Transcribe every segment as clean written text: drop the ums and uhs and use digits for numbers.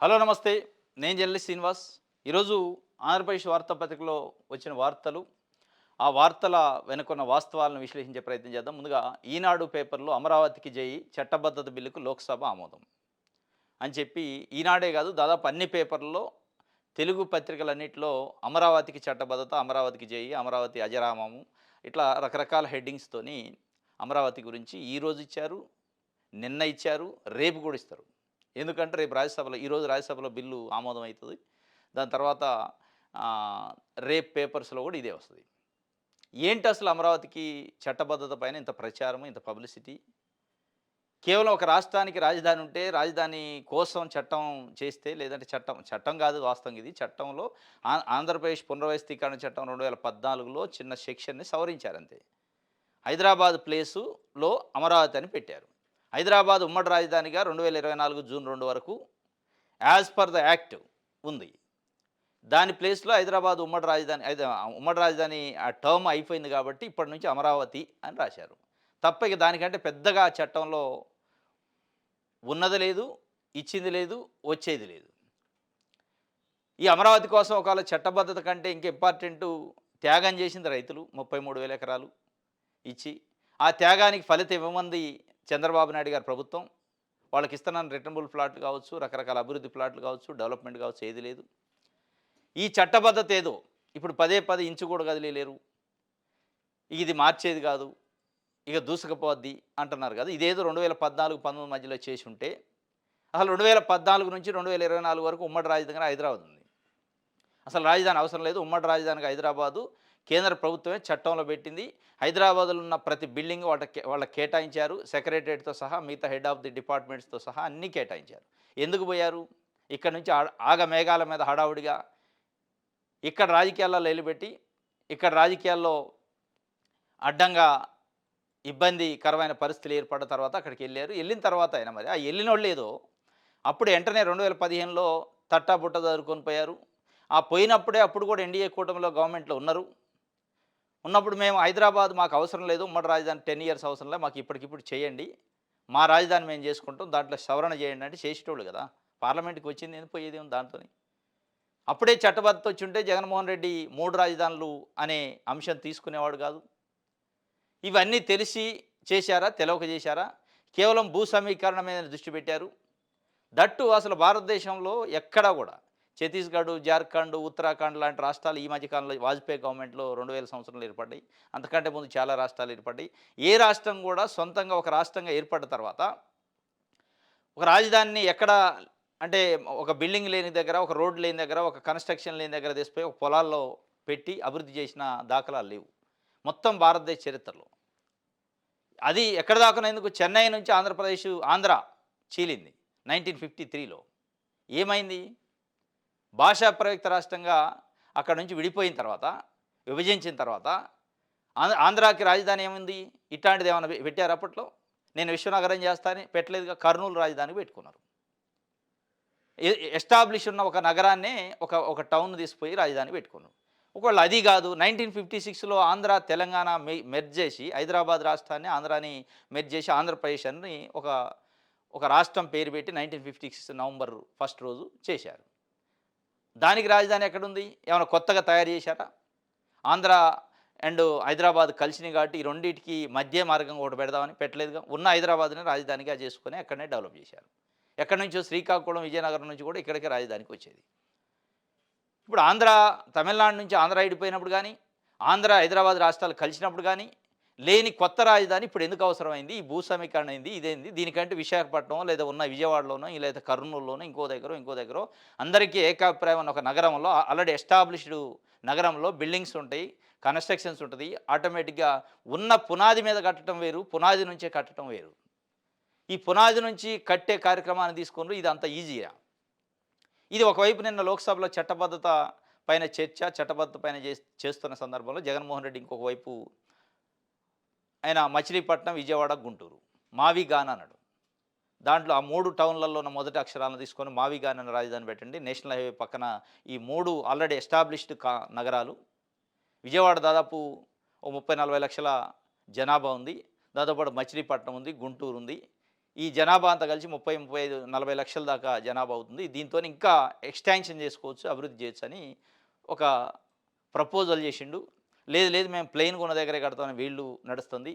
Hello నమస్తే. నేను journalist Srinivas. ఈరోజు ఆంధ్రప్రదేశ్ వార్తాపత్రికలో వచ్చిన వార్తలు, ఆ వార్తల వెనుకున్న వాస్తవాలను విశ్లేషించే ప్రయత్నం చేద్దాం. ముందుగా ఈనాడు పేపర్లో అమరావతికి జై చట్టబద్ధత బిల్లుకు లోక్సభ ఆమోదం అని చెప్పి ఈనాడే కాదు దాదాపు అన్ని పేపర్లలో తెలుగు పత్రికలన్నింటిలో అమరావతికి చట్టబద్ధత, అమరావతికి జై, అమరావతి అజరామము ఇట్లా రకరకాల హెడ్డింగ్స్తోని అమరావతి గురించి ఈరోజు ఇచ్చారు, నిన్న ఇచ్చారు, రేపు కూడా ఇస్తారు. ఎందుకంటే రేపు రాజ్యసభలో ఈరోజు రాజ్యసభలో బిల్లు ఆమోదం అవుతుంది. దాని తర్వాత రేపు పేపర్స్లో కూడా ఇదే వస్తుంది. ఏంటి అసలు అమరావతికి చట్టబద్ధత పైన ఇంత ప్రచారం, ఇంత పబ్లిసిటీ? కేవలం ఒక రాష్ట్రానికి రాజధాని ఉంటే రాజధాని కోసం చట్టం చేస్తే, లేదంటే చట్టం చట్టం కాదు వాస్తవం ఇది. చట్టంలో ఆంధ్రప్రదేశ్ పునర్వ్యవస్థీకరణ చట్టం 2014లో చిన్న సెక్షన్ని సవరించారంతే. హైదరాబాద్ ప్లేసులో అమరావతి అని పెట్టారు. హైదరాబాద్ ఉమ్మడి రాజధానిగా 2024 జూన్ 2 వరకు యాజ్ పర్ ద యాక్ట్ ఉంది. దాని ప్లేస్లో హైదరాబాద్ ఉమ్మడి రాజధాని ఆ టర్మ్ అయిపోయింది కాబట్టి ఇప్పటి నుంచి అమరావతి అని రాశారు. తప్ప ఇక దానికంటే పెద్దగా చట్టంలో ఉన్నది లేదు, ఇచ్చింది లేదు, వచ్చేది లేదు. ఈ అమరావతి కోసం ఒకవేళ చట్టబద్ధత కంటే ఇంక ఇంపార్టెంటు త్యాగం చేసింది రైతులు 33,000 ఎకరాలు ఇచ్చి. ఆ త్యాగానికి ఫలితం ఇవ్వమంది చంద్రబాబు నాయుడు గారి ప్రభుత్వం. వాళ్ళకి ఇస్తున్న రిటర్నబుల్ ప్లాట్లు కావచ్చు, రకరకాల అభివృద్ధి ప్లాట్లు కావచ్చు, డెవలప్మెంట్ కావచ్చు, ఏది లేదు. ఈ చట్టబద్ధత ఏదో ఇప్పుడు పదే పదే ఇంచు కూడా కదిలేలేరు, ఇది మార్చేది కాదు, ఇక దూసుకుపోద్ది అంటున్నారు కదా. ఇదేదో 2014-19 మధ్యలో చేసి ఉంటే అసలు 2014 నుంచి 2024 వరకు ఉమ్మడి రాజధానిగా హైదరాబాద్ ఉంది. అసలు రాజధాని అవసరం లేదు. ఉమ్మడి రాజధానిగా హైదరాబాదు కేంద్ర ప్రభుత్వమే చట్టంలో పెట్టింది. హైదరాబాద్లో ఉన్న ప్రతి బిల్డింగ్ వాళ్ళకి కేటాయించారు. సెక్రటరియట్తో సహా మిగతా హెడ్ ఆఫ్ ది డిపార్ట్మెంట్స్తో సహా అన్నీ కేటాయించారు. ఎందుకు పోయారు? ఇక్కడ నుంచి ఆగమేఘాల మీద హడావుడిగా ఇక్కడ రాజకీయాల్లో నిలబెట్టి, ఇక్కడ రాజకీయాల్లో అడ్డంగా ఇబ్బందికరమైన పరిస్థితులు ఏర్పడిన తర్వాత అక్కడికి వెళ్ళారు. వెళ్ళిన తర్వాత అయినా మరి ఆ వెళ్ళిన వాళ్ళు ఏదో అప్పుడు వెంటనే 2015లో తట్టాబుట్ట చదువుకొని పోయారు. ఆ పోయినప్పుడే అప్పుడు కూడా ఎన్డీఏ కూటమిలో గవర్నమెంట్లో ఉన్నారు. ఉన్నప్పుడు మేము హైదరాబాద్ మాకు అవసరం లేదు, ఉమ్మడి రాజధాని 10 ఇయర్స్ అవసరం లేదు, మాకు ఇప్పటికిప్పుడు చేయండి, మా రాజధాని మేము చేసుకుంటాం, దాంట్లో సవరణ చేయండి అంటే చేసేటోళ్ళు కదా. పార్లమెంట్కి వచ్చింది ఏంది, పోయేది ఉంది దాంతో. అప్పుడే చట్టబద్ధత వచ్చి ఉంటే జగన్మోహన్ రెడ్డి 3 రాజధానులు అనే అంశం తీసుకునేవాడు కాదు. ఇవన్నీ తెలిసి చేశారా, తెలవక చేశారా? కేవలం భూ సమీకరణ మీద దృష్టి పెట్టారు. దట్టు అసలు భారతదేశంలో ఎక్కడా కూడా ఛత్తీస్గఢ్, జార్ఖండ్, ఉత్తరాఖండ్ లాంటి రాష్ట్రాలు ఈ మధ్యకాలంలో వాజ్పేయి గవర్నమెంట్లో 2000 సంవత్సరంలో ఏర్పడ్డాయి. అంతకంటే ముందు చాలా రాష్ట్రాలు ఏర్పడ్డాయి. ఏ రాష్ట్రం కూడా సొంతంగా ఒక రాష్ట్రంగా ఏర్పడిన తర్వాత ఒక రాజధానిని ఎక్కడ అంటే ఒక బిల్డింగ్ లేని దగ్గర, ఒక రోడ్ లేని దగ్గర, ఒక కన్స్ట్రక్షన్ లేని దగ్గర తీసిపోయి ఒక పొలాల్లో పెట్టి అభివృద్ధి చేసిన దాఖలాలు లేవు మొత్తం భారతదేశ చరిత్రలో. అది ఎక్కడ దాకా ఎందుకు చెన్నై నుంచి ఆంధ్ర చీలింది 1953లో. ఏమైంది? భాషా ప్రయుక్త రాష్ట్రంగా అక్కడ నుంచి విడిపోయిన తర్వాత, విభజించిన తర్వాత ఆంధ్రాకి రాజధాని ఏముంది? ఇట్లాంటిది ఏమైనా పెట్టారు అప్పట్లో? నేను విశ్వనగరం చేస్తానని పెట్టలేదుగా. కర్నూలు రాజధానికి పెట్టుకున్నారు. ఎస్టాబ్లిష్ ఉన్న ఒక నగరాన్నే ఒక టౌన్ తీసిపోయి రాజధాని పెట్టుకున్నారు. ఒకవేళ అది కాదు 1956లో ఆంధ్ర తెలంగాణ మెర్జ్ చేసి హైదరాబాద్ రాష్ట్రాన్ని ఆంధ్రాని మెర్జ్ చేసి ఆంధ్రప్రదేశ్ అని ఒక రాష్ట్రం పేరు పెట్టి 1956 నవంబర్ 1 రోజు చేశారు. దానికి రాజధాని ఎక్కడుంది? ఏమైనా కొత్తగా తయారు చేశారా? ఆంధ్ర అండ్ హైదరాబాద్ కలిసినాయి కాబట్టి ఈ రెండింటికి మధ్య మార్గం ఒకటి పెడదామని పెట్టలేదుగా. ఉన్న హైదరాబాద్ని రాజధానిగా చేసుకుని అక్కడనే డెవలప్ చేశారు. ఎక్కడి నుంచో శ్రీకాకుళం, విజయనగరం నుంచి కూడా ఇక్కడికే రాజధానికి వచ్చేది. ఇప్పుడు తమిళనాడు నుంచి ఆంధ్ర విడిపోయినప్పుడు కానీ, ఆంధ్ర హైదరాబాద్ రాష్ట్రాలు కలిసినప్పుడు కానీ లేని కొత్త రాజధాని ఇప్పుడు ఎందుకు అవసరమైంది? ఈ భూ సమీకరణ అయింది, ఇదేంది? దీనికంటే విశాఖపట్నం లేదా ఉన్న విజయవాడలోనో లేదా కర్నూలులోనో ఇంకో దగ్గర అందరికీ ఏకాభిప్రాయం ఉన్న ఒక నగరంలో ఆల్రెడీ ఎస్టాబ్లిష్డ్ నగరంలో బిల్డింగ్స్ ఉంటాయి, కన్స్ట్రక్షన్స్ ఉంటుంది. ఆటోమేటిక్గా ఉన్న పునాది మీద కట్టడం వేరు, పునాది నుంచే కట్టడం వేరు. ఈ పునాది నుంచి కట్టే కార్యక్రమాన్ని తీసుకున్నారు. ఇది అంత ఈజీయా? ఇది ఒకవైపు నిన్న లోక్సభలో చట్టబద్ధత పైన చట్టబద్ధత పైన చేస్తున్న సందర్భంలో జగన్మోహన్ రెడ్డి ఇంకొక వైపు ఆయన మచిలీపట్నం, విజయవాడ, గుంటూరు మావిగాన్ అన్నాడు. దాంట్లో ఆ 3 టౌన్లలో ఉన్న మొదటి అక్షరాలను తీసుకొని మావిగాన్ అనే రాజధాని పెట్టండి. నేషనల్ హైవే పక్కన ఈ 3 ఆల్రెడీ ఎస్టాబ్లిష్డ్ నగరాలు. విజయవాడ దాదాపు 30-40 లక్షల జనాభా ఉంది. దాంతోపాటు మచిలీపట్నం ఉంది, గుంటూరు ఉంది. ఈ జనాభా అంతా కలిసి 30, 35, 40 లక్షల దాకా జనాభా అవుతుంది. దీంతోని ఇంకా ఎక్స్‌టాన్షన్ చేసుకోవచ్చు, అభివృద్ధి చేయొచ్చని ఒక ప్రపోజల్ చేసిండు. లేదు లేదు మేము ప్లెయిన్‌గా ఉన్న దగ్గరే కడతామని వీళ్ళు నడుస్తుంది.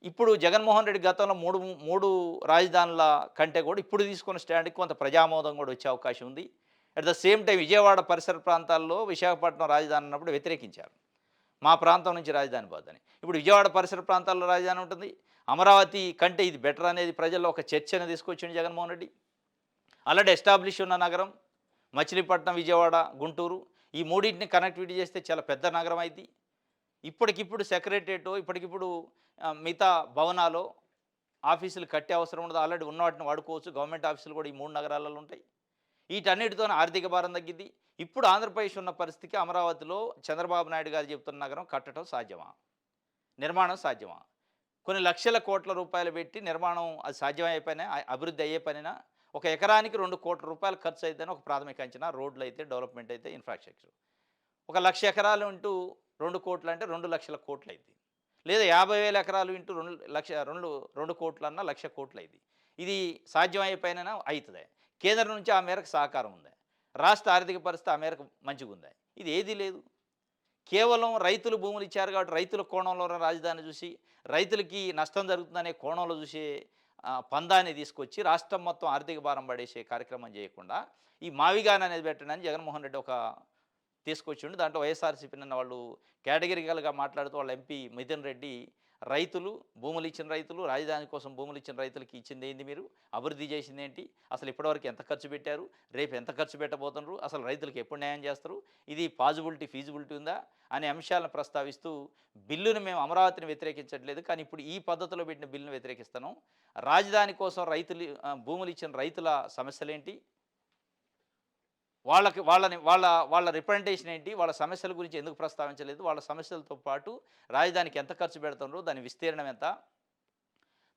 ఇప్పుడు జగన్మోహన్ రెడ్డి గతంలో 3 రాజధానుల కంటే కూడా ఇప్పుడు తీసుకున్న స్టాండ్‌కి కొంత ప్రజామోదం కూడా వచ్చే అవకాశం ఉంది. At the same time Vijayawada పరిసర ప్రాంతాల్లో విశాఖపట్నం రాజధాని అన్నప్పుడు వ్యతిరేకించారు. మా ప్రాంతం నుంచి రాజధాని పోద్దని. ఇప్పుడు విజయవాడ పరిసర ప్రాంతాల్లో రాజధాని ఉంటుంది. అమరావతి కంటే ఇది బెటర్ అనేది ప్రజల్లో ఒక చర్చను తీసుకొచ్చిండు జగన్మోహన్ రెడ్డి. ఆల్రెడీ ఎస్టాబ్లిష్ ఉన్న నగరం మచిలీపట్నం, విజయవాడ, గుంటూరు ఈ మూడింటిని కనెక్టివిటీ చేస్తే చాలా పెద్ద నగరం అయిద్ది. ఇప్పటికిప్పుడు సెక్రటేరియట్ ఇప్పటికిప్పుడు మిగతా భవనాలు, ఆఫీసులు కట్టే అవసరం ఉండదు. ఆల్రెడీ ఉన్న వాటిని వాడుకోవచ్చు. గవర్నమెంట్ ఆఫీసులు కూడా ఈ 3 నగరాలలో ఉంటాయి. వీటన్నిటితోనే ఆర్థిక భారం తగ్గిద్ది. ఇప్పుడు ఆంధ్రప్రదేశ్ ఉన్న పరిస్థితికి అమరావతిలో చంద్రబాబు నాయుడు గారు చెబుతున్న నగరం కట్టడం సాధ్యమా? నిర్మాణం సాధ్యమా? కొన్ని లక్షల కోట్ల రూపాయలు పెట్టి నిర్మాణం అది సాధ్యమయ్యే పనా? అభివృద్ధి అయ్యే పనేనా? ఒక ఎకరానికి 2,00,00,000 ఖర్చు అయిద్దని ఒక ప్రాథమిక అంచనా. రోడ్లయితే, డెవలప్‌మెంట్ అయితే, ఇన్‌ఫ్రాస్ట్రక్చర్. ఒక 1,00,000 ఎకరాలు ఇంటూ 2,00,00,000 అంటే 2,00,00,000 కోట్లయిద్ది. లేదా 50,000 ఎకరాలు ఇంటూ 2,00,00,000 అన్నా 1,00,000 కోట్లయిద్ది. ఇది సాధ్యమయ్యే పనేనా? అయితదా? కేంద్రం నుంచి ఆ మేరకు సహకారం ఉందా? రాష్ట్ర ఆర్థిక పరిస్థితి ఆ మేరకు మంచిగుందా? ఇది ఏదీ లేదు. కేవలం రైతులు భూములు ఇచ్చారు కాబట్టి రైతుల కోణంలోనే రాజధాని చూసి, రైతులకి నష్టం జరుగుతుందనే కోణంలో చూసే పందాన్ని తీసుకొచ్చి రాష్ట్రం మొత్తం ఆర్థిక భారం పడేసే కార్యక్రమం చేయకుండా, ఈ మావిగాన్ అనేది పెట్టండని జగన్మోహన్ రెడ్డి ఒక తీసుకొచ్చిండు. దాంట్లో వైఎస్ఆర్‌సీపీ నిన్న వాళ్ళు కేటగిరికల్‌గా మాట్లాడుతూ వాళ్ళ ఎంపీ మిథున్ రెడ్డి రైతులు, భూములు ఇచ్చిన రైతులు, రాజధాని కోసం భూములు ఇచ్చిన రైతులకి ఇచ్చిందేంది మీరు? అభివృద్ధి చేసిందేంటి? అసలు ఇప్పటివరకు ఎంత ఖర్చు పెట్టారు? రేపు ఎంత ఖర్చు పెట్టబోతున్నారు? అసలు రైతులకు ఎప్పుడు న్యాయం చేస్తారు? ఇది పాజిబిలిటీ, ఫీజిబిలిటీ ఉందా? అనే అంశాలను ప్రస్తావిస్తూ బిల్లును మేము అమరావతిని వ్యతిరేకించట్లేదు. కానీ ఇప్పుడు ఈ పద్ధతిలో పెట్టిన బిల్లును వ్యతిరేకిస్తున్నాం. రాజధాని కోసం భూములు ఇచ్చిన రైతుల సమస్యలేంటి? వాళ్ళకి వాళ్ళని వాళ్ళ వాళ్ళ రిప్రజెంటేషన్ ఏంటి? వాళ్ళ సమస్యల గురించి ఎందుకు ప్రస్తావించలేదు? వాళ్ళ సమస్యలతో పాటు రాజధానికి ఎంత ఖర్చు పెడుతుండ్రు? దాని విస్తీర్ణం ఎంత?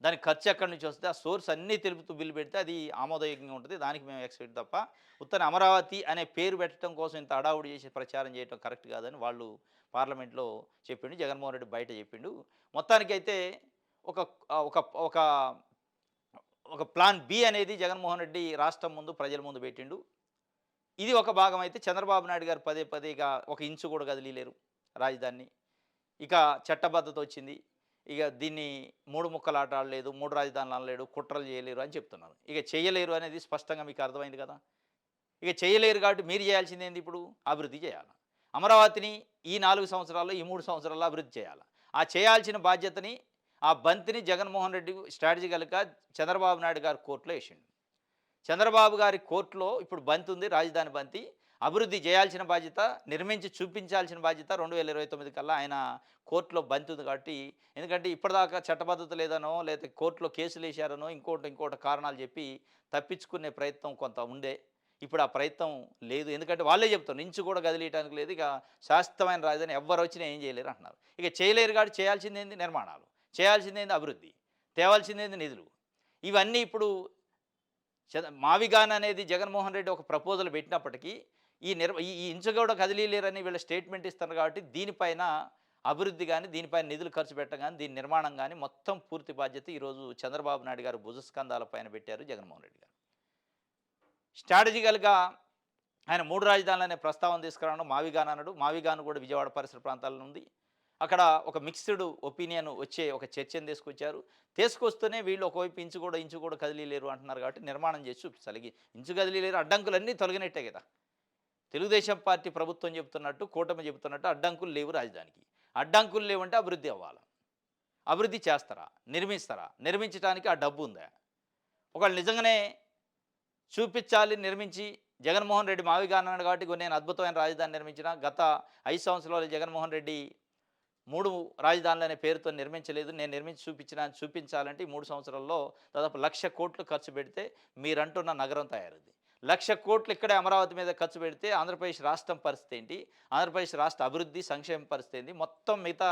దాని ఖర్చు ఎక్కడి నుంచి వస్తది? ఆ సోర్స్ అన్నీ తెలుపుతూ బిల్లు పెడితే అది ఆమోదయోగ్యంగా ఉంటుంది. దానికి మేము ఎక్స్‌పెక్ట్ తప్ప ఉత్తన అమరావతి అనే పేరు పెట్టడం కోసం ఇంత హడావుడి చేసి ప్రచారం చేయడం కరెక్ట్ కాదని వాళ్ళు పార్లమెంట్‌లో చెప్పిండు. జగన్మోహన్ రెడ్డి బయట చెప్పిండు. మొత్తానికైతే ఒక ఒక ఒక ఒక ప్లాన్ బి అనేది జగన్మోహన్ రెడ్డి రాష్ట్రం ముందు, ప్రజల ముందు పెట్టిండు. ఇది ఒక భాగం అయితే చంద్రబాబు నాయుడు గారు పదే పదే ఇక ఒక ఇంచు కూడా కదిలీలేరు రాజధానిని. ఇక చట్టబద్ధత వచ్చింది. ఇక దీన్ని 3 ముక్కలాట ఆడలేదు, 3 రాజధానులు అనలేడు, కుట్రలు చేయలేరు అని చెప్తున్నారు. ఇక చేయలేరు అనేది స్పష్టంగా మీకు అర్థమైంది కదా! ఇక చేయలేరు కాబట్టి మీరు చేయాల్సిందేంది ఇప్పుడు? అభివృద్ధి చేయాల. అమరావతిని ఈ 4 సంవత్సరాల్లో, ఈ 3 సంవత్సరాల్లో అభివృద్ధి చేయాల. ఆ చేయాల్సిన బాధ్యతని, ఆ బంతిని జగన్మోహన్ రెడ్డి స్ట్రాటజికల్‌గా చంద్రబాబు నాయుడు గారు కోర్ట్‌లో ఏసిండు. చంద్రబాబు గారి కోర్టులో ఇప్పుడు బంతి ఉంది, రాజధాని బంతి. అభివృద్ధి చేయాల్సిన బాధ్యత, నిర్మించి చూపించాల్సిన బాధ్యత 2029 కల్లా ఆయన కోర్టులో బంతి ఉంది కాబట్టి, ఎందుకంటే ఇప్పటిదాకా చట్టబద్ధత లేదనో, లేకపోతే కోర్టులో కేసులేశారనో, ఇంకోటి కారణాలు చెప్పి తప్పించుకునే ప్రయత్నం కొంత ఉండే. ఇప్పుడు ఆ ప్రయత్నం లేదు. ఎందుకంటే వాళ్ళే చెప్తున్నారు. ఇంచు కూడా కదిలీయటానికి లేదు. ఇక శాశ్వతమైన రాజధాని ఎవ్వరొచ్చినా ఏం చేయలేరు అంటున్నారు. ఇక చేయలేరు కాబట్టి చేయాల్సిందేంది? నిర్మాణాలు. చేయాల్సిందేంది? అభివృద్ధి. తేవాల్సిందేంది? నిధులు. ఇవన్నీ ఇప్పుడు మావిగాన్ అనేది జగన్మోహన్ రెడ్డి ఒక ప్రపోజల్ పెట్టినప్పటికీ ఈ ఇంచు కూడా కదిలీయలేరని వీళ్ళు స్టేట్మెంట్ ఇస్తున్నారు కాబట్టి దీనిపైన అభివృద్ధి కానీ, దీనిపైన నిధులు ఖర్చు పెట్టడం కానీ, దీని నిర్మాణం కానీ మొత్తం పూర్తి బాధ్యత ఈరోజు చంద్రబాబు నాయుడు గారు భుజస్కంధాల పైన పెట్టారు జగన్మోహన్ రెడ్డి గారు. స్ట్రాటజికల్‌గా ఆయన 3 రాజధానులనే ప్రస్తావన తీసుకురావడం మావిగాన్ అన్నాడు. మావిగాన్ కూడా విజయవాడ పరిసర ప్రాంతాల్లో ఉంది. అక్కడ ఒక మిక్స్డ్ ఒపీనియన్ వచ్చే ఒక చర్చను తీసుకొచ్చారు. తీసుకొస్తూనే వీళ్ళు ఒకవైపు ఇంచు కూడా కదిలీయలేరు అంటున్నారు కాబట్టి నిర్మాణం చేసి చూపించాలి. ఇంచు కదిలీయలేరు అడ్డంకులన్నీ తొలగినట్టే కదా! తెలుగుదేశం పార్టీ ప్రభుత్వం చెబుతున్నట్టు, కూటమి చెబుతున్నట్టు అడ్డంకులు లేవు రాజధానికి. అడ్డంకులు లేవంటే అభివృద్ధి అవ్వాలి. అభివృద్ధి చేస్తారా? నిర్మిస్తారా? నిర్మించడానికి ఆ డబ్బు ఉందా? ఒకవేళ నిజంగానే చూపించాలి, నిర్మించి జగన్మోహన్ రెడ్డి మావిగాన్ అన్నాడు కాబట్టి ఇగో నేను అద్భుతమైన రాజధాని నిర్మించిన. గత 5 సంవత్సరాలు జగన్మోహన్ రెడ్డి 3 రాజధానులనే పేరుతో నిర్మించలేదు. నేను నిర్మించి చూపించాలంటే ఈ 3 సంవత్సరాల్లో దాదాపు 1,00,00,000 ఖర్చు పెడితే మీరంటున్న నగరం తయారవుద్ది. 1,00,00,000 ఇక్కడే అమరావతి మీద ఖర్చు పెడితే ఆంధ్రప్రదేశ్ రాష్ట్రం పరిస్థితి ఏంటి? ఆంధ్రప్రదేశ్ రాష్ట్ర అభివృద్ధి, సంక్షేమ పరిస్థితి ఏంటి? మొత్తం మిగతా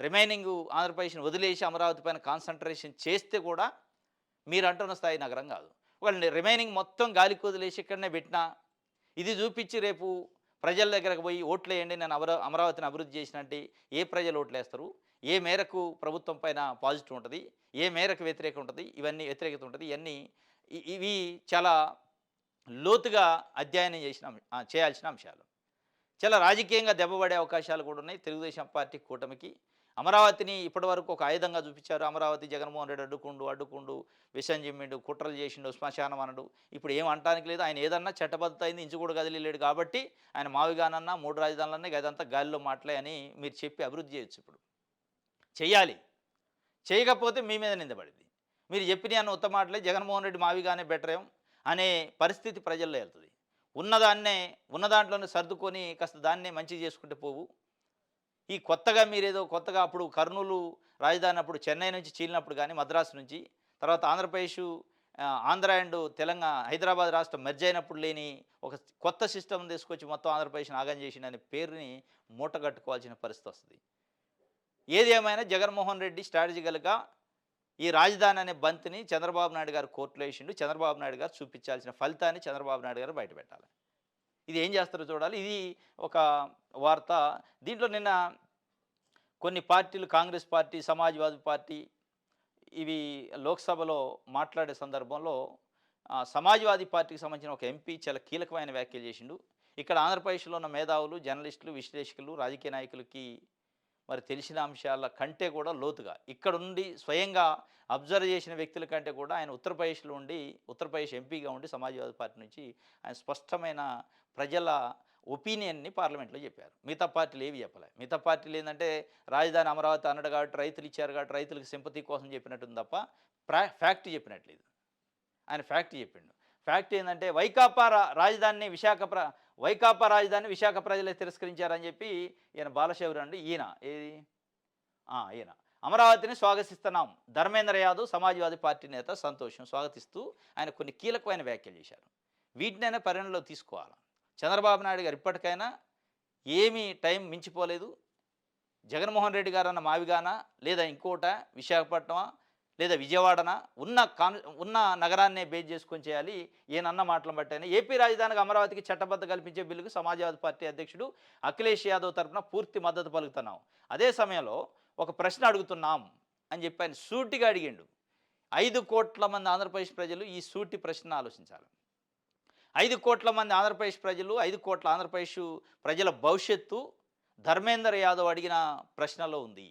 రిమైనింగ్ ఆంధ్రప్రదేశ్‌ని వదిలేసి అమరావతి పైన కాన్సంట్రేషన్ చేస్తే కూడా మీరంటున్న స్థాయి నగరం కాదు. ఒకవేళ రిమైనింగ్ మొత్తం గాలికి వదిలేసి ఇక్కడనే పెట్టినా, ఇది చూపించి రేపు ప్రజల దగ్గరకు పోయి ఓట్లేయండి నేను అమరావతిని అభివృద్ధి చేసినంటే ఏ ప్రజలు ఓట్లేస్తారు? ఏ మేరకు ప్రభుత్వం పైన పాజిటివ్ ఉంటుంది, ఏ మేరకు వ్యతిరేకం ఉంటుంది, ఇవన్నీ వ్యతిరేకత ఉంటుంది. ఇవన్నీ ఇవి చాలా లోతుగా అధ్యయనం చేయాల్సిన అంశాలు. చాలా రాజకీయంగా దెబ్బపడే అవకాశాలు కూడా ఉన్నాయి తెలుగుదేశం పార్టీ కూటమికి. అమరావతిని ఇప్పటివరకు ఒక ఆయుధంగా చూపించారు. అమరావతి జగన్మోహన్ రెడ్డి అడ్డుకుండు, విషం జిమ్మిండు, కుట్రలు చేసిండు, శ్మశానం అనడు. ఇప్పుడు ఏం అనటానికి లేదు. ఆయన ఏదన్నా చట్టబద్ధత అయింది, ఇంచు కూడా కదిలేడు కాబట్టి ఆయన మావిగానన్నా 3 రాజధానులన్నా అదంతా గాలిలో మాటలే అని మీరు చెప్పి అభివృద్ధి చేయొచ్చు. ఇప్పుడు చెయ్యాలి. చేయకపోతే మీ మీద నిందపడింది. మీరు చెప్పినవి అన్న ఉత్తమ మాటలే, జగన్మోహన్ రెడ్డి మావిగానే బెటరేం అనే పరిస్థితి ప్రజల్లో వెళ్తుంది. ఉన్నదాన్నే ఉన్న దాంట్లోనే సర్దుకొని కాస్త దాన్నే మంచిగా చేసుకుంటే పోవు. ఈ కొత్తగా మీరేదో కొత్తగా అప్పుడు కర్నూలు రాజధాని అప్పుడు చెన్నై నుంచి చీలినప్పుడు కానీ మద్రాసు నుంచి, తర్వాత ఆంధ్ర అండ్ హైదరాబాద్ రాష్ట్రం మెర్జ్ అయినప్పుడు లేని ఒక కొత్త సిస్టమ్ తీసుకొచ్చి మొత్తం ఆంధ్రప్రదేశ్ని ఆగం చేసిండనే పేరుని మూటగట్టుకోవాల్సిన పరిస్థితి వస్తుంది. ఏది ఏమైనా జగన్మోహన్ రెడ్డి స్ట్రాటజికల్గా ఈ రాజధాని అనే బంతిని చంద్రబాబు నాయుడు గారు కోర్టులో వేసిండు. చంద్రబాబు నాయుడు గారు చూపించాల్సిన ఫలితాన్ని చంద్రబాబు నాయుడు గారు బయటపెట్టాలి. ఇది ఏం చేస్తారో చూడాలి. ఇది ఒక వార్త. దీంట్లో నిన్న కొన్ని పార్టీలు, కాంగ్రెస్ పార్టీ, సమాజ్వాదీ పార్టీ, ఇవి లోక్సభలో మాట్లాడే సందర్భంలో సమాజ్వాదీ పార్టీకి సంబంధించిన ఒక ఎంపీ చాలా కీలకమైన వ్యాఖ్యలు చేసిండు. ఇక్కడ ఆంధ్రప్రదేశ్లో ఉన్న మేధావులు, జర్నలిస్టులు, విశ్లేషకులు, రాజకీయ నాయకులకి మరి తెలిసిన అంశాల కంటే కూడా లోతుగా ఇక్కడ ఉండి స్వయంగా అబ్జర్వ్ చేసిన వ్యక్తుల కంటే కూడా ఆయన ఉత్తరప్రదేశ్ ఎంపీగా ఉండి సమాజ్వాదీ పార్టీ నుంచి ఆయన స్పష్టమైన ప్రజల ఒపీనియన్ని పార్లమెంట్లో చెప్పారు. మిగతా పార్టీలు ఏవి చెప్పలే. మిగతా పార్టీలు ఏంటంటే రాజధాని అమరావతి అన్నాడు కాబట్టి, రైతులు ఇచ్చారు కాబట్టి రైతులకు సింపతి కోసం చెప్పినట్టుంది తప్ప ఫ్యాక్ట్ చెప్పినట్లేదు. ఆయన ఫ్యాక్ట్ చెప్పిండు. ఫ్యాక్ట్ ఏంటంటే వైకాపా రాజధాని విశాఖ ప్రజలే తిరస్కరించారని చెప్పి ఈయన బాలశౌరి అండి. ఈయన అమరావతిని స్వాగతిస్తున్నాం. ధర్మేంద్ర యాదవ్ సమాజ్వాదీ పార్టీ నేత సంతోషం స్వాగతిస్తూ ఆయన కొన్ని కీలకమైన వ్యాఖ్యలు చేశారు. వీటినైనా పరిగణలో తీసుకోవాలి. చంద్రబాబు నాయుడు గారు ఇప్పటికైనా ఏమీ టైం మించిపోలేదు. జగన్మోహన్ రెడ్డి గారు అన్న మావిగానా, లేదా ఇంకోట విశాఖపట్నమా, లేదా విజయవాడన ఉన్న నగరాన్నే బేస్ చేసుకొని చేయాలి. ఈయనన్న మాటలను బట్టైనా ఏపీ రాజధానికి అమరావతికి చట్టబద్ధ కల్పించే బిల్లుకు సమాజ్వాదీ పార్టీ అధ్యక్షుడు అఖిలేష్ యాదవ్ తరఫున పూర్తి మద్దతు పలుకుతున్నాం. అదే సమయంలో ఒక ప్రశ్న అడుగుతున్నాం అని చెప్పి ఆయన సూటిగా అడిగిండు. 5 కోట్ల మంది ఆంధ్రప్రదేశ్ ప్రజలు ఈ సూటి ప్రశ్న ఆలోచించాలి. 5 కోట్ల మంది ఆంధ్రప్రదేశ్ ప్రజలు, 5 కోట్ల ఆంధ్రప్రదేశ్ ప్రజల భవిష్యత్తు ధర్మేందర్ యాదవ్ అడిగిన ప్రశ్నలో ఉంది.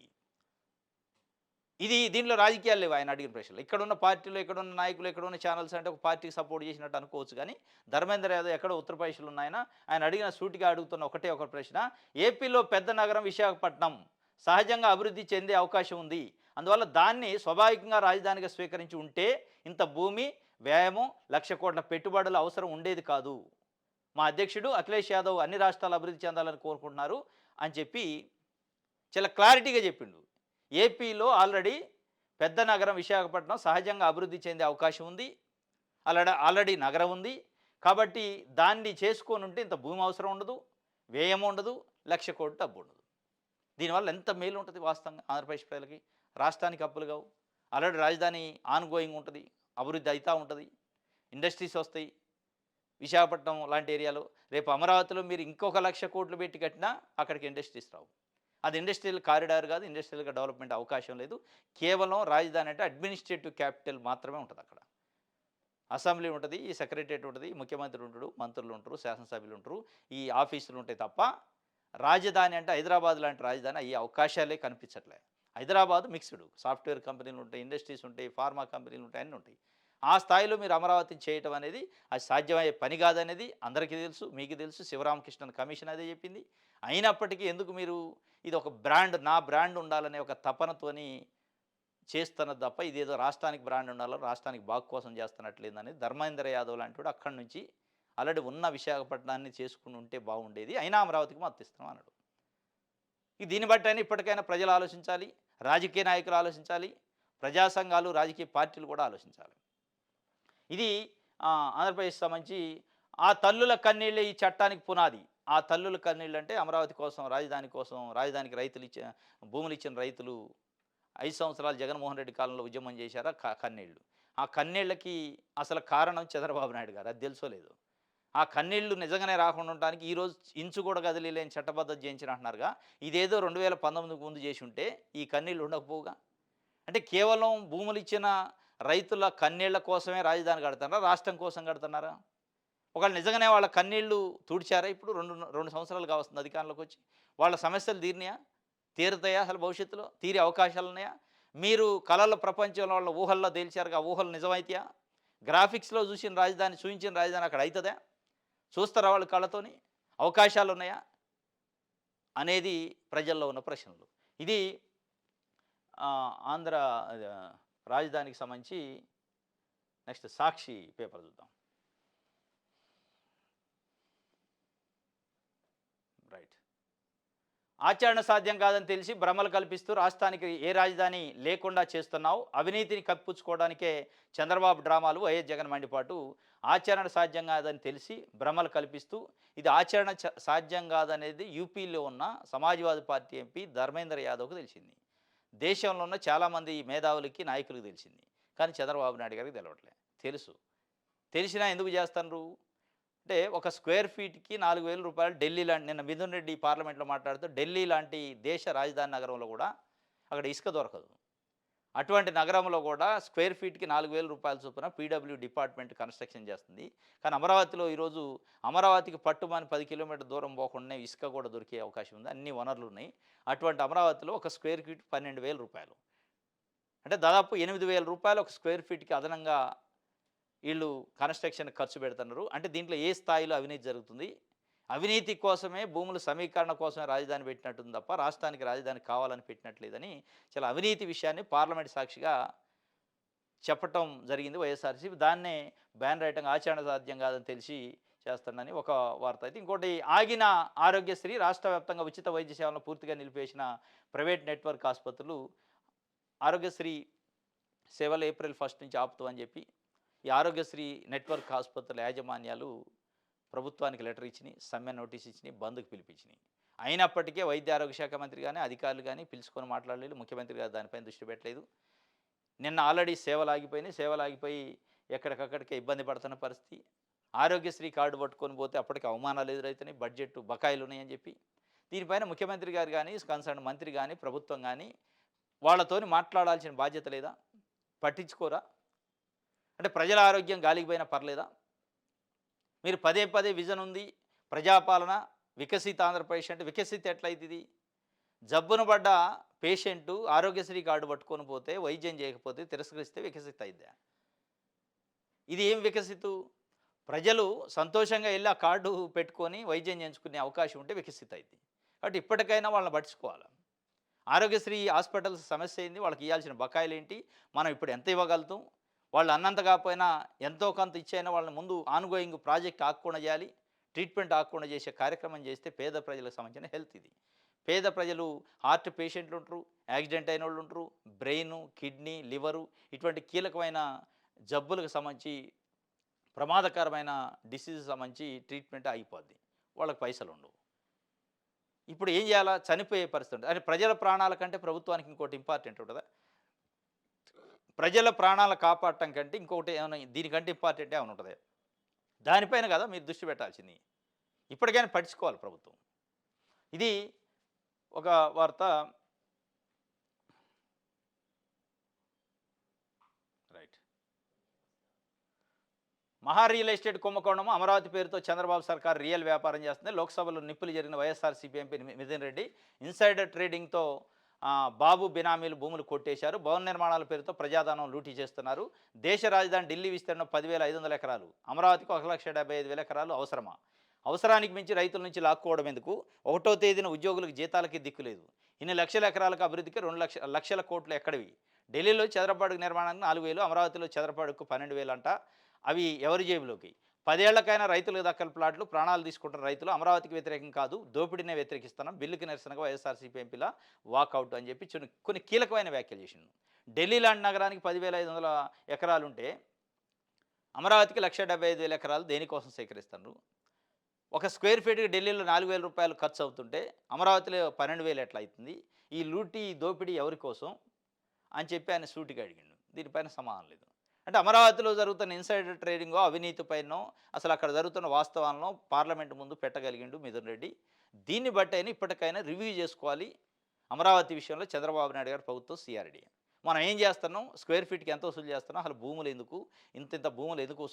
దీనిలో రాజకీయాలు లేవు ఆయన అడిగిన ప్రశ్నలు. ఇక్కడున్న పార్టీలు, ఇక్కడున్న నాయకులు, ఇక్కడున్న ఛానల్స్ అంటే ఒక పార్టీకి సపోర్ట్ చేసినట్టు అనుకోవచ్చు. కానీ ధర్మేందర్ యాదవ్ ఎక్కడో ఉత్తరప్రదేశ్లో ఉన్నాయన ఆయన అడిగిన సూటిగా అడుగుతున్న ఒక ప్రశ్న, ఏపీలో పెద్ద నగరం విశాఖపట్నం సహజంగా అభివృద్ధి చెందే అవకాశం ఉంది. అందువల్ల దాన్ని స్వాభావికంగా రాజధానిగా స్వీకరించి ఉంటే ఇంత భూమి వ్యయము, 1,00,000 కోట్ల పెట్టుబడులు అవసరం ఉండేది కాదు. మా అధ్యక్షుడు అఖిలేష్ యాదవ్ అన్ని రాష్ట్రాలు అభివృద్ధి చెందాలని కోరుకుంటున్నారు అని చెప్పి చాలా క్లారిటీగా చెప్పిండు. ఏపీలో ఆల్రెడీ పెద్ద నగరం విశాఖపట్నం సహజంగా అభివృద్ధి చెందే అవకాశం ఉంది. ఆల్రెడీ నగరం ఉంది కాబట్టి దాన్ని చేసుకొని ఉంటే ఇంత భూమి అవసరం ఉండదు, వ్యయం ఉండదు, 1,00,000 కోట్ల డబ్బు ఉండదు. దీనివల్ల ఎంత మేలు ఉంటుంది వాస్తవంగా ఆంధ్రప్రదేశ్ ప్రజలకి. రాష్ట్రానికి అప్పులు కావు, ఆల్రెడీ రాజధాని ఆన్గోయింగ్ ఉంటుంది, అభివృద్ధి అవుతూ ఉంటుంది, ఇండస్ట్రీస్ వస్తాయి. విశాఖపట్నం లాంటి ఏరియాలో రేపు అమరావతిలో మీరు ఇంకొక 1,00,000 కోట్లు పెట్టి కట్టినా అక్కడికి ఇండస్ట్రీస్ రావు. అది ఇండస్ట్రియల్ కారిడార్ కాదు, ఇండస్ట్రియల్గా డెవలప్మెంట్ అవకాశం లేదు. కేవలం రాజధాని అంటే అడ్మినిస్ట్రేటివ్ క్యాపిటల్ మాత్రమే ఉంటుంది. అక్కడ అసెంబ్లీ ఉంటుంది, ఈ సెక్రటరియట్ ఉంటుంది, ముఖ్యమంత్రి ఉంటాడు, మంత్రులు ఉంటారు, శాసనసభ్యులు ఉంటారు, ఈ ఆఫీసులు ఉంటాయి తప్ప రాజధాని అంటే హైదరాబాద్ లాంటి రాజధాని అయ్యే అవకాశాలే కనిపించట్లే. హైదరాబాద్ మిక్స్డ్, సాఫ్ట్వేర్ కంపెనీలు ఉంటాయి, ఇండస్ట్రీస్ ఉంటాయి, ఫార్మా కంపెనీలు ఉంటాయి, అన్నీ ఉంటాయి. ఆ స్థాయిలో మీరు అమరావతిని చేయటం అనేది అది సాధ్యమయ్యే పని కాదనేది అందరికీ తెలుసు, మీకు తెలుసు. శివరామకృష్ణన్ కమిషన్ అదే చెప్పింది. అయినప్పటికీ ఎందుకు మీరు ఇది ఒక బ్రాండ్, నా బ్రాండ్ ఉండాలనే ఒక తపనతోని చేస్తున్నది తప్ప ఇదేదో రాష్ట్రానికి బ్రాండ్ ఉండాలని, రాష్ట్రానికి బాగు కోసం చేస్తున్నట్లేదని ధర్మేంద్ర యాదవ్ లాంటి వాడు అక్కడి నుంచి ఆల్రెడీ ఉన్న విశాఖపట్నాన్ని చేసుకుని ఉంటే బాగుండేది, అయినా అమరావతికి మద్దతు ఇస్తున్నాం అన్నాడు. దీన్ని బట్టి అయినా ఇప్పటికైనా ప్రజలు ఆలోచించాలి, రాజకీయ నాయకులు ఆలోచించాలి, ప్రజా సంఘాలు, రాజకీయ పార్టీలు కూడా ఆలోచించాలి. ఇది ఆంధ్రప్రదేశ్ సంబంధించి ఆ తల్లుల కన్నీళ్ళే ఈ చట్టానికి పునాది. ఆ తల్లుల కన్నీళ్ళు అంటే అమరావతి కోసం, రాజధాని కోసం, రాజధానికి భూములు ఇచ్చిన రైతులు 5 సంవత్సరాలు జగన్మోహన్ రెడ్డి కాలంలో ఉద్యమం చేశారా కన్నీళ్ళు. ఆ కన్నీళ్ళకి అసలు కారణం చంద్రబాబు నాయుడు గారు. అది తెలుసో లేదు. ఆ కన్నీళ్లు నిజంగానే రాకుండా ఉండడానికి ఈరోజు ఇంచు కూడా కదిలేని చట్టబద్ధత చేయించిన అంటున్నారుగా. ఇదేదో 2019కి ముందు చేసి ఉంటే ఈ కన్నీళ్లు ఉండకపోవుగా. అంటే కేవలం భూములు ఇచ్చిన రైతుల కన్నీళ్ల కోసమే రాజధాని కడుతున్నారా? రాష్ట్రం కోసం కడుతున్నారా? ఒకవేళ నిజంగానే వాళ్ళ కన్నీళ్లు తుడిచారా? ఇప్పుడు 2 సంవత్సరాలు కావస్తుంది అధికారంలోకి వచ్చి. వాళ్ళ సమస్యలు తీరినాయా? తీరుతాయా అసలు భవిష్యత్తులో? తీరే అవకాశాలున్నాయా? మీరు కలల ప్రపంచంలో వాళ్ళ ఊహల్లో తేల్చారుగా, ఆ ఊహలు నిజమైతాయా? గ్రాఫిక్స్‌లో చూసిన రాజధాని, చూయించిన రాజధాని అక్కడ అయితదా? చూస్తారా వాళ్ళు కళ్ళతోని? అవకాశాలున్నాయా? అనేది ప్రజల్లో ఉన్న ప్రశ్నలు. ఇది ఆంధ్ర రాజధానికి సంబంధించి నెక్స్ట్ సాక్షి పేపర్ చూద్దాం. రైట్. ఆచరణ సాధ్యం కాదని తెలిసి భ్రమలు కల్పిస్తూ రాష్ట్రానికి ఏ రాజధాని లేకుండా చేస్తున్నావు, అవినీతిని కప్పిపుచ్చుకోవడానికే చంద్రబాబు డ్రామాలు, వైఎస్ జగన్ మండిపాటు. ఆచరణ సాధ్యం కాదని తెలిసి భ్రమలు కల్పిస్తూ, ఇది ఆచరణ సాధ్యం కాదనేది యూపీలో ఉన్న సమాజ్వాదీ పార్టీ ఎంపీ ధర్మేంద్ర యాదవ్కు తెలిసింది. దేశంలో ఉన్న చాలామంది మేధావులకి, నాయకులకు తెలిసింది. కానీ చంద్రబాబు నాయుడు గారికి తెలవట్లే. తెలుసు. తెలిసినా ఎందుకు చేస్తున్నారు? అంటే ఒక స్క్వేర్ ఫీట్‌కి రూ. 4,000 ఢిల్లీ లాంటి, నిన్న మిథున్ రెడ్డి పార్లమెంట్‌లో మాట్లాడుతూ ఢిల్లీ లాంటి దేశ రాజధాని నగరంలో కూడా అక్కడ ఇసుక దొరకదు. అటువంటి నగరంలో కూడా స్క్వేర్ ఫీట్‌కి రూ. 4,000 చొప్పున పీడబ్ల్యూ డిపార్ట్మెంట్ కన్‌స్ట్రక్షన్ చేస్తుంది. కానీ అమరావతిలో ఈరోజు అమరావతికి పట్టుమని 10 కిలోమీటర్ల దూరం పోకుండానే ఇసుక కూడా దొరికే అవకాశం ఉంది. అన్ని వనరులు ఉన్నాయి. అటువంటి అమరావతిలో ఒక స్క్వేర్ ఫీట్ రూ. 12,000. అంటే దాదాపు రూ. 8,000 ఒక స్క్వేర్ ఫీట్‌కి అదనంగా వీళ్ళు కన్‌స్ట్రక్షన్ ఖర్చు పెడుతున్నారు. అంటే దీంట్లో ఏ స్థాయిలో అవినీతి జరుగుతుంది? అవినీతి కోసమే, భూముల సమీకరణ కోసమే రాజధాని పెట్టినట్టుంది తప్ప రాష్ట్రానికి రాజధాని కావాలని పెట్టినట్లేదని చాలా అవినీతి విషయాన్ని పార్లమెంట్ సాక్షిగా చెప్పటం జరిగింది వైఎస్ఆర్‌సీపీ. దాన్నే బ్యానర్ ఐటంగా ఆచరణ సాధ్యం కాదని తెలిసి చేస్తుందని ఒక వార్త అయితే. ఇంకోటి, ఆగిన ఆరోగ్యశ్రీ, రాష్ట్ర వ్యాప్తంగా ఉచిత వైద్య సేవలను పూర్తిగా నిలిపేసిన ప్రైవేట్ నెట్వర్క్ ఆసుపత్రులు ఆరోగ్యశ్రీ సేవలు ఏప్రిల్ 1 నుంచి ఆపుతామని చెప్పి ఈ ఆరోగ్యశ్రీ నెట్వర్క్ ఆసుపత్రుల యాజమాన్యాలు ప్రభుత్వానికి లెటర్ ఇచ్చినాయి, సమ్మె నోటీస్ ఇచ్చినాయి, బంద్కు పిలిపించినాయి. అయినప్పటికీ వైద్య ఆరోగ్య శాఖ మంత్రి కానీ, అధికారులు కానీ పిలుచుకొని మాట్లాడలేదు. ముఖ్యమంత్రి గారు దానిపైన దృష్టి పెట్టలేదు. నిన్న ఆల్రెడీ సేవలు ఆగిపోయినాయి. సేవలు ఆగిపోయి ఎక్కడికక్కడికే ఇబ్బంది పడుతున్న పరిస్థితి. ఆరోగ్యశ్రీ కార్డు పట్టుకొని పోతే అప్పటికి అవమానాలు ఎదురవుతున్నాయి, బడ్జెట్ బకాయిలు ఉన్నాయని చెప్పి. దీనిపైన ముఖ్యమంత్రి గారు కానీ, కన్సర్న్ మంత్రి కానీ, ప్రభుత్వం కానీ వాళ్ళతోని మాట్లాడాల్సిన బాధ్యత లేదా? పట్టించుకోరా? అంటే ప్రజల ఆరోగ్యం గాలికి పోయినా పర్లేదా? మీరు పదే పదే విజన్ ఉంది, ప్రజాపాలన, వికసిత ఆంధ్రప్రదేశ్ అంటే వికసిత ఎట్లయితుంది? జబ్బున పడ్డ పేషెంటు ఆరోగ్యశ్రీ కార్డు పట్టుకొని పోతే, వైద్యం చేయకపోతే, తిరస్కరిస్తే వికసిత అయిద్దా? ఇది ఏం వికసితు? ప్రజలు సంతోషంగా వెళ్ళి ఆ కార్డు పెట్టుకొని వైద్యం చేయించుకునే అవకాశం ఉంటే వికసిత అయింది. కాబట్టి ఇప్పటికైనా వాళ్ళని పట్టించుకోవాలి. ఆరోగ్యశ్రీ హాస్పిటల్స్ సమస్య ఏంది? వాళ్ళకి ఇవ్వాల్సిన బకాయిలు ఏంటి? మనం ఇప్పుడు ఎంత ఇవ్వగలుగుతాం? వాళ్ళు అన్నంత కాకపోయినా ఎంతో కొంత ఇచ్చైనా వాళ్ళని ముందు ఆన్గోయింగ్ ప్రాజెక్ట్ ఆగకుండా చేయాలి. ట్రీట్మెంట్ ఆగకుండా చేసే కార్యక్రమం చేస్తే పేద ప్రజలకు సంబంధించిన హెల్త్ ఇది. పేద ప్రజలు హార్ట్ పేషెంట్లు ఉంటారు, యాక్సిడెంట్ అయిన వాళ్ళు ఉంటారు, బ్రెయిను, కిడ్నీ, లివరు ఇటువంటి కీలకమైన జబ్బులకు సంబంధించి, ప్రమాదకరమైన డిసీజ్ సంబంధించి ట్రీట్మెంట్ ఆగిపోద్ది. వాళ్ళకి పైసలు ఉండవు. ఇప్పుడు ఏం చేయాలా? చనిపోయే పరిస్థితి ఉంటుంది. అంటే ప్రజల ప్రాణాల కంటే ప్రభుత్వానికి ఇంకోటి ఇంపార్టెంట్ ఉంటుందా? ప్రజల ప్రాణాలు కాపాడటం కంటే ఇంకొకటి ఏమైనా దీనికంటే ఇంపార్టెంట్ ఏమైనా ఉంటుంది? దానిపైన కదా మీరు దృష్టి పెట్టాల్సింది. ఇప్పటికైనా పట్టించుకోవాలి ప్రభుత్వం. ఇది ఒక వార్త. రైట్. మహా రియల్ ఎస్టేట్ కుంభకోణం, అమరావతి పేరుతో చంద్రబాబు సర్కార్ రియల్ వ్యాపారం చేస్తుంది. లోక్సభలో నిప్పులు జరిగిన వైఎస్ఆర్సీపీ ఎంపీ మిథున్ రెడ్డి ఇన్సైడర్ ట్రేడింగ్తో బాబు బినామీలు భూములు కొట్టేశారు. భవన నిర్మాణాల పేరుతో ప్రజాధనం లూటీ చేస్తున్నారు. దేశ రాజధాని ఢిల్లీ విస్తీర్ణం 10,500 ఎకరాలు, అమరావతికి 1,75,000 ఎకరాలు అవసరమా? అవసరానికి మించి రైతుల నుంచి లాక్కోవడం ఎందుకు? 1వ తేదీన ఉద్యోగులకు జీతాలకి దిక్కు లేదు. ఇన్ని లక్షల ఎకరాలకు అభివృద్ధికి 2 లక్షల కోట్లు ఎక్కడివి? ఢిల్లీలో చదరపాడుకు నిర్మాణానికి 4,000, అమరావతిలో చదరపాడుకు 12,000 అంట. అవి ఎవరి జేబులోకి? 10 ఏళ్లకైనా రైతులకు దక్కల ప్లాట్లు, ప్రాణాలు తీసుకుంటున్న రైతులు. అమరావతికి వ్యతిరేకం కాదు, దోపిడీనే వ్యతిరేకిస్తున్నాం. బిల్లుకి నిరసనగా వైఎస్ఆర్సీపీ ఎంపీల వాకౌట్ అని చెప్పి కొన్ని కీలకమైన వ్యాఖ్యలు చేసిండు. ఢిల్లీ లాంటి నగరానికి 10,500 ఎకరాలుంటే అమరావతికి 1,75,000 ఎకరాలు దేనికోసం సేకరిస్తున్నారు? ఒక స్క్వేర్ ఫీట్కి ఢిల్లీలో 4,000 రూపాయలు ఖర్చు అవుతుంటే అమరావతిలో 12,000 ఎట్లా అవుతుంది? ఈ లూటీ, దోపిడీ ఎవరి కోసం అని చెప్పి ఆయన సూటిగా అడిగిండు. దీనిపైన సమాధానం లేదు. అంటే అమరావతిలో జరుగుతున్న ఇన్సైడర్ ట్రేడింగో, అవినీతిపైనో, అసలు అక్కడ జరుగుతున్న వాస్తవాలను పార్లమెంట్ ముందు పెట్టగలిగిండు మిథున్ రెడ్డి. దీన్ని బట్టైనా ఇప్పటికైనా రివ్యూ చేసుకోవాలి. అమరావతి విషయంలో చంద్రబాబు నాయుడు గారి ప్రభుత్వం, సిఆర్‌డీ. మనం ఏం చేస్తున్నాం? స్క్వేర్ ఫీట్‌కి ఎంత వసూలు చేస్తున్నాం? అసలు భూములు ఎందుకు? ఇంతింత భూములు ఎందుకు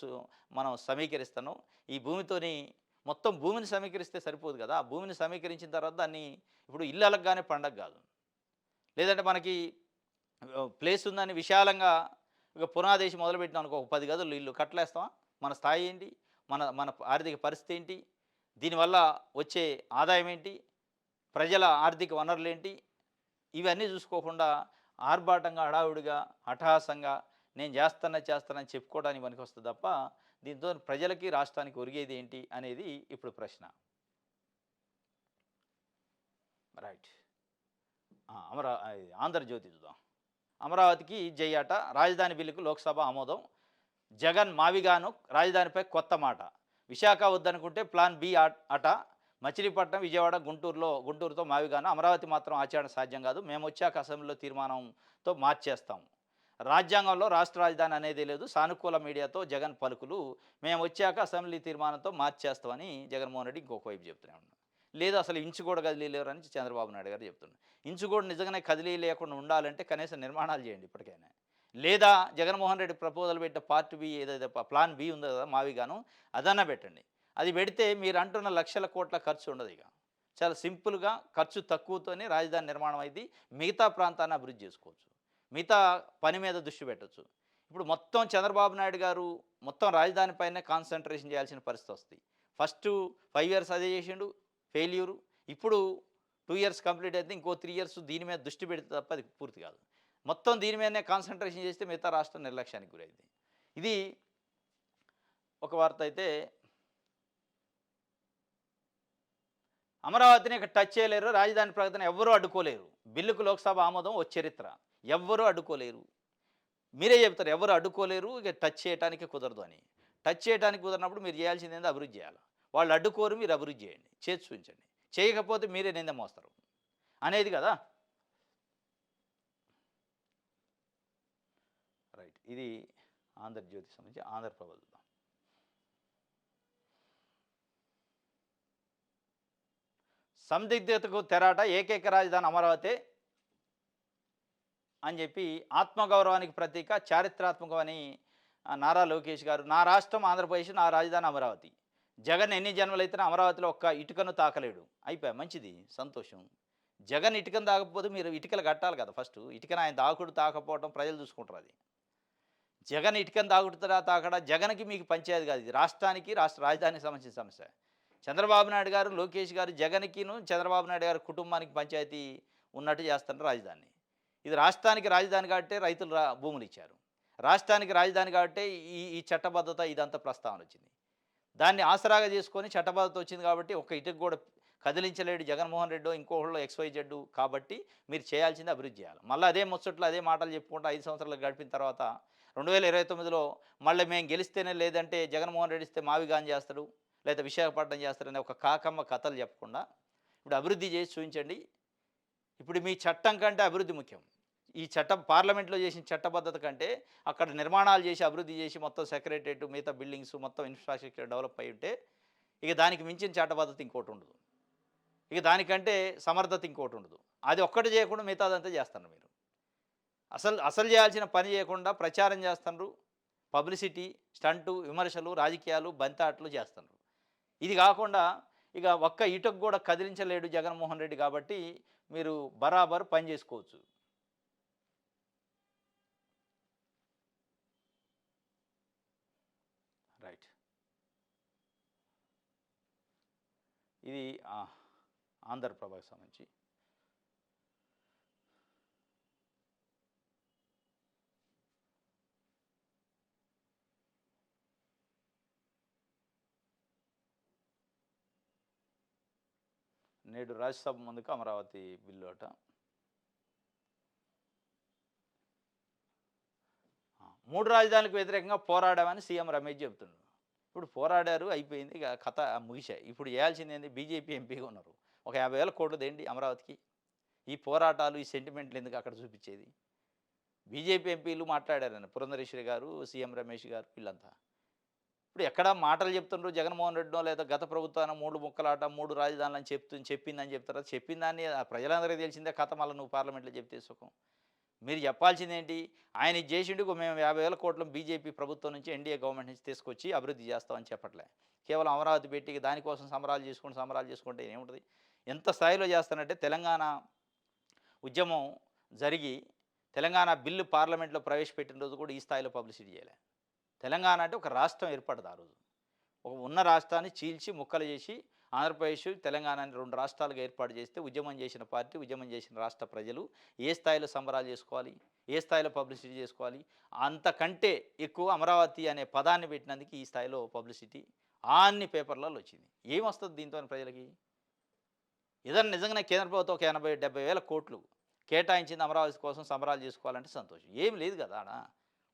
మనం సమీకరిస్తున్నాం? ఈ భూమితోని మొత్తం భూమిని సమీకరిస్తే సరిపోదు కదా! ఆ భూమిని సమీకరించిన తర్వాత దాన్ని ఇప్పుడు ఇల్లు అలగగానే పండగ కాదు. లేదంటే మనకి ప్లేస్ ఉందని విశాలంగా ఇక పునాదేసి మొదలుపెట్టినాం అనుకో, ఒక 10 గదులు ఇల్లు కట్టలేస్తామా? మన స్థాయి ఏంటి? మన మన ఆర్థిక పరిస్థితి ఏంటి? దీనివల్ల వచ్చే ఆదాయం ఏంటి? ప్రజల ఆర్థిక వనరులేంటి? ఇవన్నీ చూసుకోకుండా ఆర్భాటంగా, హడావుడిగా, అట్టహాసంగా నేను చేస్తానని చెప్పుకోవడానికి పనికొస్తది తప్ప, దీంతో ప్రజలకి, రాష్ట్రానికి ఒరిగేది ఏంటి అనేది ఇప్పుడు ప్రశ్న. రైట్. ఆంధ్రజ్యోతి చూద్దాం. అమరావతికి జై అట, రాజధాని బిల్లుకు లోక్సభ ఆమోదం. జగన్ మావిగాను రాజధానిపై కొత్త మాట. విశాఖ వద్దనుకుంటే ప్లాన్ బి అట. మచిలీపట్నం, విజయవాడ, గుంటూరుతో మావిగాను. అమరావతి మాత్రం ఆచరణ సాధ్యం కాదు. మేము వచ్చాక అసెంబ్లీలో తీర్మానంతో మార్చేస్తాం. రాజ్యాంగంలో రాష్ట్ర రాజధాని అనేది లేదు. సానుకూల మీడియాతో జగన్ పలుకులు. మేము వచ్చాక అసెంబ్లీ తీర్మానంతో మార్చేస్తామని జగన్మోహన్ రెడ్డి ఇంకొక వైపు చెప్తూనే ఉన్నాడు. లేదు అసలు ఇంచు కూడా కదిలేరని చంద్రబాబు నాయుడు గారు చెప్తున్నారు. ఇంచు కూడా నిజంగానే కదిలీ లేకుండా ఉండాలంటే కనీసం నిర్మాణాలు చేయండి ఇప్పటికైనా. లేదా జగన్మోహన్ రెడ్డి ప్రపోజల్ పెట్టే పార్ట్ బి ఏదైతే ప్లాన్ బి ఉందో కదా మావిగాను, అదన్నా పెట్టండి. అది పెడితే మీరు అంటున్న లక్షల కోట్ల ఖర్చు ఉండదు. ఇక చాలా సింపుల్గా ఖర్చు తక్కువతోనే రాజధాని నిర్మాణం అయింది. మిగతా ప్రాంతాన్ని అభివృద్ధి చేసుకోవచ్చు. మిగతా పని మీద దృష్టి పెట్టచ్చు. ఇప్పుడు మొత్తం చంద్రబాబు నాయుడు గారు మొత్తం రాజధాని పైనే కాన్సన్ట్రేషన్ చేయాల్సిన పరిస్థితి వస్తుంది. ఫస్ట్ 5 ఇయర్స్ అదే చేసిండు, ఫెయిల్యూరు. ఇప్పుడు 2 ఇయర్స్ కంప్లీట్ అయితే ఇంకో 3 ఇయర్స్ దీని మీద దృష్టి పెడితే తప్ప అది పూర్తి కాదు. మొత్తం దీని మీదనే కాన్సన్ట్రేషన్ చేస్తే మిగతా రాష్ట్రం నిర్లక్ష్యానికి గురైంది. ఇది ఒక వార్త అయితే, అమరావతిని ఇక టచ్ చేయలేరు, రాజధాని ప్రకటన ఎవ్వరూ అడ్డుకోలేరు. బిల్లుకు లోక్సభ ఆమోదం ఓ చరిత్ర. ఎవ్వరూ అడ్డుకోలేరు. మీరే చెప్తారు ఎవరు అడ్డుకోలేరు, ఇక టచ్ చేయడానికి కుదరదు అని. టచ్ చేయడానికి కుదరినప్పుడు మీరు చేయాల్సింది ఏందో అభివృద్ధి చేయాలి. వాళ్ళు అడ్డుకోరు, మీరు అభివృద్ధి చేయండి, చేసి చూపించండి. చేయకపోతే మీరే నింద మోస్తారు అనేది కదా. రైట్. ఇది ఆంధ్రజ్యోతి సంబంధించి ఆంధ్రప్రభ. సందిగ్ధతకు తెరాట, ఏకైక రాజధాని అమరావతి అని చెప్పి ఆత్మగౌరవానికి ప్రతీక, చారిత్రాత్మకమని నారా లోకేష్ గారు. నా రాష్ట్రం ఆంధ్రప్రదేశ్, నా రాజధాని అమరావతి. జగన్ ఎన్ని జన్మలైతే అమరావతిలో ఒక్క ఇటుకను తాకలేడు. అయిపోయా, మంచిది, సంతోషం. జగన్ ఇటుకను తాకపోతే మీరు ఇటుకలు కట్టాలి కదా. ఫస్ట్ ఇటుకను ఆయన తాకుడు తాకపోవడం ప్రజలు చూసుకుంటారు. అది జగన్ ఇటుకను తాగుడుతాడా తాకడా జగన్కి మీకు పంచాయతీ కాదు. ఇది రాష్ట్రానికి, రాష్ట్ర రాజధానికి సంబంధించిన సమస్య. చంద్రబాబు నాయుడు గారు, లోకేష్ గారు జగన్కిను చంద్రబాబు నాయుడు గారి కుటుంబానికి పంచాయతీ ఉన్నట్టు చేస్తున్నారు రాజధాని. ఇది రాష్ట్రానికి రాజధాని కాబట్టి రైతులు భూములు ఇచ్చారు. రాష్ట్రానికి రాజధాని కాబట్టి ఈ చట్టబద్ధత ఇదంతా ప్రస్తావన వచ్చింది. దాన్ని ఆసరాగా చేసుకొని చట్టబద్ధత వచ్చింది కాబట్టి ఒక ఇటుకు కూడా కదిలించలేడు జగన్మోహన్ రెడ్డి, ఇంకోళ్ళు XYZ. కాబట్టి మీరు చేయాల్సింది అభివృద్ధి చేయాలి. మళ్ళీ అదే ముచ్చట్లు అదే మాటలు చెప్పుకుంటూ 5 సంవత్సరాలు గడిపిన తర్వాత 2029లో మళ్ళీ మేము గెలిస్తేనే, లేదంటే జగన్మోహన్ రెడ్డి ఇస్తే మావిగాన్ చేస్తాడు, లేదా విశాఖపట్నం చేస్తారనే ఒక కాకమ్మ కథలు చెప్పకుండా ఇప్పుడు అభివృద్ధి చేసి చూపించండి. ఇప్పుడు మీ చట్టం కంటే అభివృద్ధి ముఖ్యం. ఈ చట్టం పార్లమెంట్లో చేసిన చట్టబద్ధత కంటే అక్కడ నిర్మాణాలు చేసి అభివృద్ధి చేసి మొత్తం సెక్రటరేట్, మిగతా బిల్డింగ్స్, మొత్తం ఇన్ఫ్రాస్ట్రక్చర్ డెవలప్ అయి ఉంటే ఇక దానికి మించిన చట్టబద్ధత ఇంకోటి ఉండదు. ఇక దానికంటే సమర్థత ఇంకోటి ఉండదు. అది ఒక్కటి చేయకుండా మిగతాదంతా చేస్తున్నారు మీరు. అసలు చేయాల్సిన పని చేయకుండా ప్రచారం చేస్తున్నారు. పబ్లిసిటీ స్టంటు, విమర్శలు, రాజకీయాలు, బంతాట్లు చేస్తున్నారు. ఇది కాకుండా ఇక ఒక్క ఇటుకు కూడా కదిలించలేడు జగన్మోహన్ రెడ్డి కాబట్టి మీరు బరాబర్ పని చేసుకోవచ్చు. రైట్. ఇది ఆంధ్రప్రభకు సంబంధించి. నేడు రాజ్యసభ ముందుకు అమరావతి బిల్లు అట. 3 రాజధానులకు వ్యతిరేకంగా పోరాడామని సీఎం రమేష్ చెబుతున్నాడు. ఇప్పుడు పోరాడారు, అయిపోయింది, ఇక కథ ముగిశాయి. ఇప్పుడు చేయాల్సింది ఏంది? బీజేపీ ఎంపీగా ఉన్నారు, ఒక 50,000 కోట్లు దేంటి అమరావతికి? ఈ పోరాటాలు, ఈ సెంటిమెంట్లు ఎందుకు అక్కడ చూపించేది? బీజేపీ ఎంపీలు మాట్లాడారని పురంధరేశ్వరి గారు, సీఎం రమేష్ గారు వీళ్ళంతా. ఇప్పుడు ఎక్కడ మాటలు చెప్తుండ్రు జగన్మోహన్ రెడ్డినో లేదా గత ప్రభుత్వాన 3 ముక్కలాట, 3 రాజధానులని చెప్పిందని చెప్తారా? చెప్పిన దాన్ని ప్రజలందరికీ తెలిసిందే కథ మళ్ళా నువ్వు పార్లమెంట్‌లో చెప్తే సుఖం. మీరు చెప్పాల్సిందేంటి? ఆయన ఇది చేసిండు మేము 50,000 కోట్ల బీజేపీ ప్రభుత్వం నుంచి ఎన్డీఏ గవర్నమెంట్ నుంచి తీసుకొచ్చి అభివృద్ధి చేస్తామని చెప్పట్లే. కేవలం అమరావతి పెట్టి దానికోసం సంబరాలు చేసుకుంటే ఏముంటది? ఎంత స్థాయిలో చేస్తానంటే తెలంగాణ ఉద్యమం జరిగి తెలంగాణ బిల్లు పార్లమెంట్‌లో ప్రవేశపెట్టిన రోజు కూడా ఈ స్థాయిలో పబ్లిసిటీ చేయలే. తెలంగాణ అంటే ఒక రాష్ట్రం ఏర్పడదు ఆ రోజు. ఒక ఉన్న రాష్ట్రాన్ని చీల్చి ముక్కలు చేసి ఆంధ్రప్రదేశ్, తెలంగాణని 2 రాష్ట్రాలుగా ఏర్పాటు చేస్తే ఉద్యమం చేసిన పార్టీ, ఉద్యమం చేసిన రాష్ట్ర ప్రజలు ఏ స్థాయిలో సంబరాలు చేసుకోవాలి? ఏ స్థాయిలో పబ్లిసిటీ చేసుకోవాలి? అంతకంటే ఎక్కువ అమరావతి అనే పదాన్ని పెట్టినందుకు ఈ స్థాయిలో పబ్లిసిటీ అన్ని పేపర్‌లలో వచ్చింది. ఏమొస్తది దీంతోని ప్రజలకి? ఏదన్నా నిజంగానే కేంద్ర ప్రభుత్వం ఒక 80, 70 వేల కోట్లు కేటాయించింది అమరావతి కోసం సంబరాలు చేసుకోవాలంటే సంతోషం. ఏం లేదు కదా ఆడ.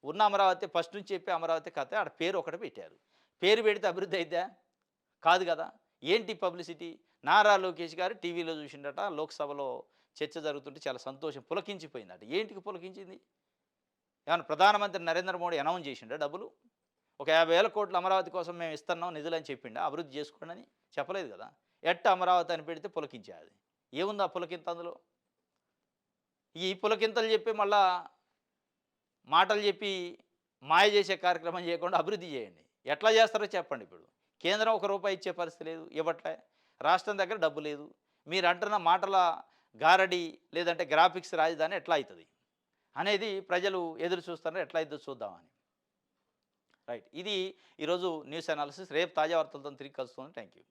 ఉన్న అమరావతి ఫస్ట్ నుంచి చెప్పే అమరావతి కథే ఆడ పేరు ఒకటి పెట్టారు. పేరు పెడితే అభివృద్ధి అయిద్దా? కాదు కదా! ఏంటి పబ్లిసిటీ? నారా లోకేష్ గారు టీవీలో చూసిండట లోక్‌సభలో చర్చ జరుగుతుంటే చాలా సంతోషం పులకించిపోయిందట. ఏంటికి పులకించింది? ఏమన్నా ప్రధానమంత్రి నరేంద్ర మోడీ అనౌన్స్ చేసిండా డబ్బులు? ఒక 50,000 కోట్లు అమరావతి కోసం మేము ఇస్తున్నాం నిధులని చెప్పిండా? అభివృద్ధి చేసుకోండని చెప్పలేదు కదా! అమరావతి అని పెడితే పులకించాది. ఏముంది ఆ పులకింత అందులో? ఈ పులకింతలు చెప్పి మళ్ళా మాటలు చెప్పి మాయ చేసే కార్యక్రమం చేయకుండా అభివృద్ధి చేయండి. ఎట్లా చేస్తారో చెప్పండి ఇప్పుడు. కేంద్రం ఒక రూపాయి ఇచ్చే పరిస్థితి లేదు, ఇవ్వట్లే. రాష్ట్రం దగ్గర డబ్బు లేదు. మీరు అంటున్న మాటల గారడి లేదంటే గ్రాఫిక్స్ రాజధాని ఎట్లా అవుతుంది అనేది ప్రజలు ఎదురు చూస్తున్నారు. ఎట్లా అవుతుందో చూద్దామని. రైట్. ఇది ఈరోజు న్యూస్ అనాలిసిస్. రేపు తాజా వార్తలతో తిరిగి కలుస్తుంది. Thank you.